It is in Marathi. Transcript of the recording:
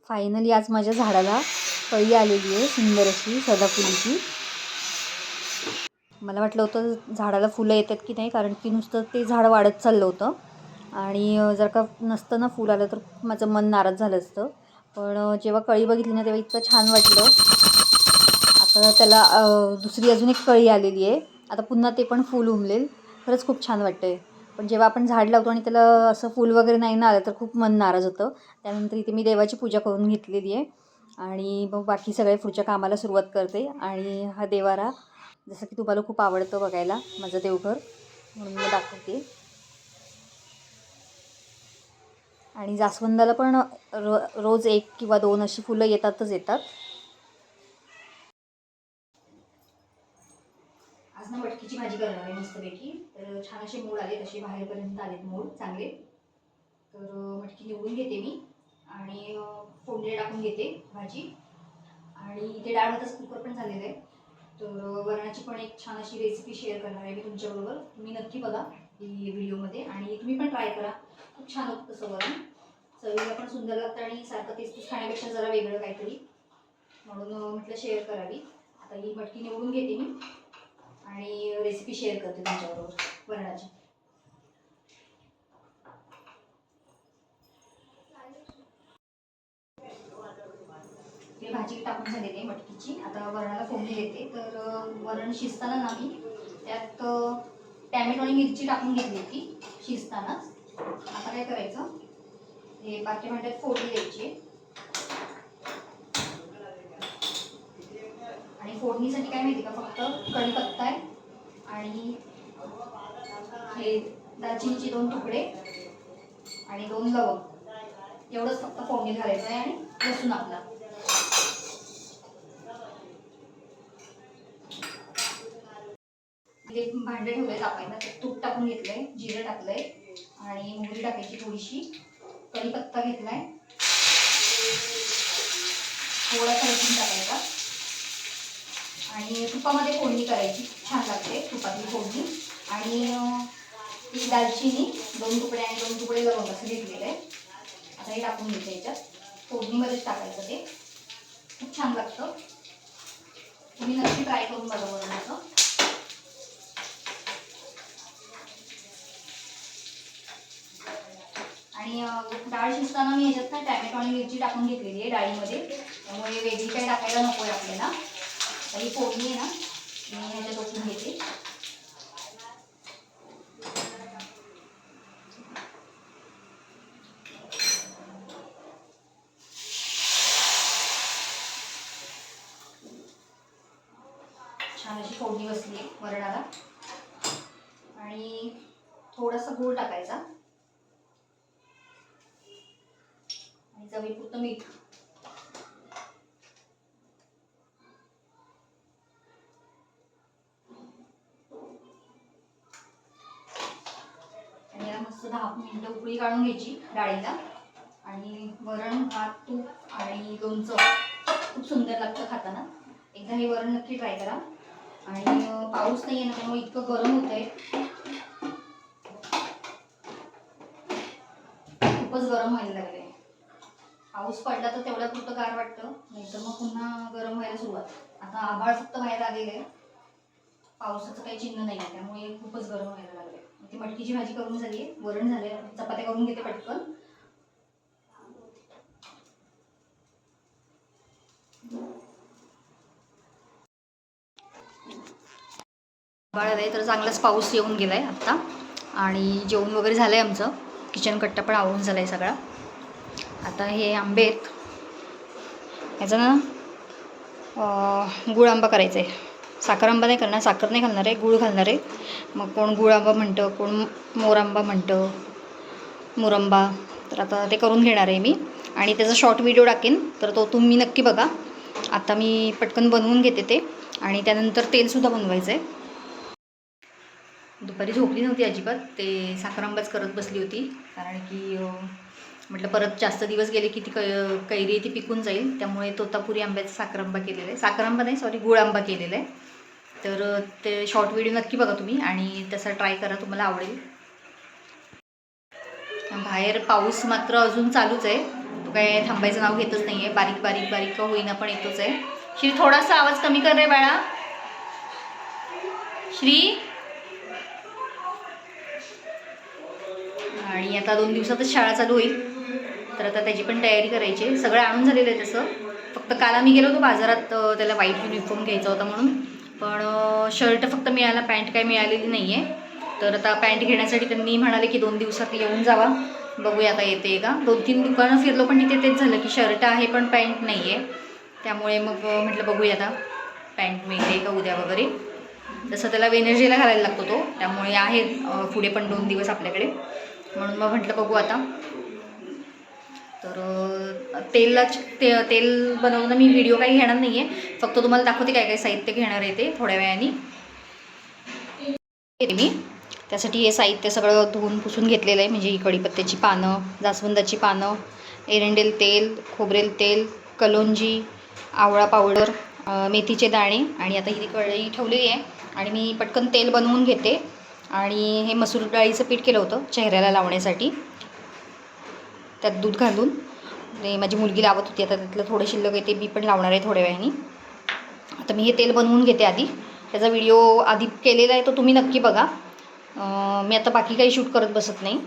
फायनली आज माझ्या झाडाला कळी आलेली आहे सुंदर अशी सदाफुलीची. मला वाटलं होतं झाडाला फुलं येतात की नाही, कारण की नुसतं ते झाड वाढत चाललं होतं आणि जर का नसतं ना फुल आलं तर माझं मन नाराज झालं असतं. पण जेव्हा कळी बघितली ना तेव्हा इतकं छान वाटलं. आता त्याला दुसरी अजून एक कळी आलेली आहे. आता पुन्हा ते पण फूल उमलेल. खरंच खूप छान वाटतंय. पण जेव्हा आपण झाड लावतो आणि त्याला असं फूल वगैरे नाही ना आलं तर खूप मन नाराज होतं. त्यानंतर इथे मी देवाची पूजा करून घेतलेली आहे आणि मग बाकी सगळे पुढच्या कामाला सुरुवात करते. आणि हा देवारा जसं की तुम्हाला खूप आवडतं बघायला माझं देवघर, म्हणून मी दाखवते. आणि जास्वंदाला पण रोज 1 किंवा 2 अशी फुलं येतातच येतात. आज ना मटकीची भाजी करणार आहे मस्तपैकी. तर छान असे मूळ आले, तसे बाहेरपर्यंत आलेत मूळ चांगले. तर मटकी निवडून घेते मी आणि फोडणी टाकून घेते भाजी. आणि इथे डाळ भाताचं कुकर पण झालेलं आहे. तर वरणाची पण एक छान अशी रेसिपी शेअर करणार आहे मी तुमच्याबरोबर. तुम्ही नक्की बघा ही व्हिडिओमध्ये आणि तुम्ही पण ट्राय करा. खूप छान होतं तसं वरण, चवीला पण सुंदर लागतं आणि सारखं तेच तेच खाण्यापेक्षा जरा वेगळं काहीतरी, म्हणून म्हटलं शेअर करावी. आता ही मटकी निवडून घेते मी आणि रेसिपी शेअर करते तुमच्याबरोबर वरणाची. ते भाजी टाकून झालेली आहे मटकीची. आता वरणाला फोडणी देते. तर वरण शिजताना ना मी त्यात टॅमॅटो आणि मिरची टाकून घेतली होती शिजतानाच. आता काय करायचं, हे बाकी भांड्यात फोडणी द्यायची आणि फोडणीसाठी काय माहिती का, फक्त कढीपत्ता आहे आणि हे दालचिनीचे 2 तुकडे आणि 2 लवंग, एवढंच फक्त फोडणी घालायचं आहे. आणि लसूण आपला. एक भांडे ठेवलंय तापायला, तूप टाकून घेतलंय, जिरं टाकलंय आणि मोहरी टाकायची थोडीशी, कढीपत्ता घेतलाय, थोडासा लसूण टाकायचा आणि तुपामध्ये फोडणी करायची. छान लागते तुपातली फोडणी. आणि ती दालचिनी 2 तुकडे आणि 2 तुकडे लवंग असं घेतलेलं आहे. आता हे टाकून घ्यायचं याच्यात, फोडणीमध्येच टाकायचं. ते खूप छान लागतं. तुम्ही नक्की ट्राय करून बघा वरणाचं. आणि डाळ शिजताना मी ह्याच्यात ना टॅमॅटो आणि मिरची टाकून घेतलेली आहे डाळीमध्ये, त्यामुळे वेगळी काही टाकायला नको आहे आपल्याला. ही फोडणी आहे ना मी ह्याच्यात ओतून घेते. छान अशी फोडणी बसली आहे वरणाला. आणि थोडासा गूळ टाकायचा आणि चवीपुरतं मीठ. आणि याला मस्त 10 मिनिटं उकळी काढून घ्यायची डाळीला. आणि वरण, भात, तूप आणि लोणचं खूप सुंदर लागतं खाताना. एकदा हे वरण नक्की ट्राय करा. आणि पाऊस नाही आहे ना, त्यामुळे इतकं गरम होतंय, खूपच गरम व्हायला लागले. पाऊस पडला तर तेवढ्या पुरतं गार वाटतं, नाही तर मग पुन्हा गरम व्हायला सुरुवात. आता आभाळ फक्त बाहेर आलेलं आहे, पावसाचं काही चिन्ह नाही आहे, त्यामुळे खूपच गरम व्हायला लागले. ती मटकीची भाजी करून झाली आहे, वरण झाले, चपात्या करून घेते पटकन. आभाळ आलंय तर चांगलाच पाऊस येऊन गेलाय आत्ता. आणि जेवण वगैरे झालंय आमचं, किचन कट्टा पण आवरून झालाय सगळा. आता हे आंबे आहेत, याचा ना गुळ आंबा करायचा आहे. साखर आंबा नाही करणार, साखर नाही घालणार आहे, गुळ घालणार आहे. मग कोण गुळ आंबा म्हणतं, कोण मोरांबा म्हणतं, मुरंबा. तर आता ते करून घेणार आहे मी आणि त्याचा शॉर्ट व्हिडिओ टाकेन, तर तो तुम्ही नक्की बघा. आता मी पटकन बनवून घेते ते आणि त्यानंतर तेलसुद्धा बनवायचं आहे. दुपारी झोपली नव्हती अजिबात, ते साखर आंबाच करत बसली होती. कारण की म्हटलं परत जास्त दिवस गेले की ती कैरी ती पिकून जाईल, त्यामुळे तोतापुरी आंब्याचा साखर आंबा केलेला आहे. साखर आंबा नाही, सॉरी, गुळ आंबा केलेला आहे. तर ते शॉर्ट व्हिडिओ नक्की बघा तुम्ही आणि तसा ट्राय करा, तुम्हाला आवडेल. बाहेर पाऊस मात्र अजून चालूच आहे, तो काय थांबायचं नाव घेतच नाही आहे. बारीक बारीक बारीक होईना पण येतोच आहे. श्री थोडासा आवाज कमी कर रे बाळा. श्री. आणि आता 2 दिवसातच शाळा चालू होईल, तर आता त्याची पण तयारी करायची आहे. सगळं आणून झालेलं आहे तसं. फक्त काल आम्ही गेलो होतो बाजारात त्याला व्हाईट युनिफॉर्म घ्यायचा होता म्हणून, पण शर्ट फक्त मिळाला, पॅन्ट काही मिळालेली नाही आहे. तर आता पॅन्ट घेण्यासाठी त्यांनी म्हणाले की 2 दिवसात येऊन जावा. बघूया आता येते का. 2-3 दुकानं फिरलो पण तिथे तेच झालं की शर्ट आहे पण पॅन्ट नाही आहे. त्यामुळे मग म्हटलं बघूया आता पॅन्ट मिळते का उद्या वगैरे. तसं त्याला वेनर्जीला घालायला लागतो तो, त्यामुळे आहे पुढे पण 2 दिवस आपल्याकडे. म्हणून मग म्हटलं बघू आता. तर तेल बनवणं मी व्हिडिओ काही घेणार नाही आहे, फक्त तुम्हाला दाखवते काय काय साहित्य घेणार आहे ते थोड्या वेळाने मी. त्यासाठी हे साहित्य सगळं धुवून पुसून घेतलेलं आहे. म्हणजे ही कढीपत्त्याची पानं, जास्वंदाची पानं, एरंडेल तेल, खोबरेल तेल, कलोंजी, आवळा पावडर, मेथीचे दाणे, आणि आता ही कढई ठेवलेली आहे. आणि मी पटकन तेल बनवून घेते. आणि हे मसूर डाळीचं पीठ केलं होतं चेहऱ्याला लावण्यासाठी, त्यात दूध घालून. ते माझी मुलगी लावत होती, आता त्यातलं थोडं शिल्लक आहे ते मी पण लावणार आहे थोड्या वेळाने. आता मी हे तेल बनवून घेते आधी. त्याचा व्हिडिओ आधी केलेला आहे तो तुम्ही नक्की बघा. मी आता बाकी काही शूट करत बसत नाही.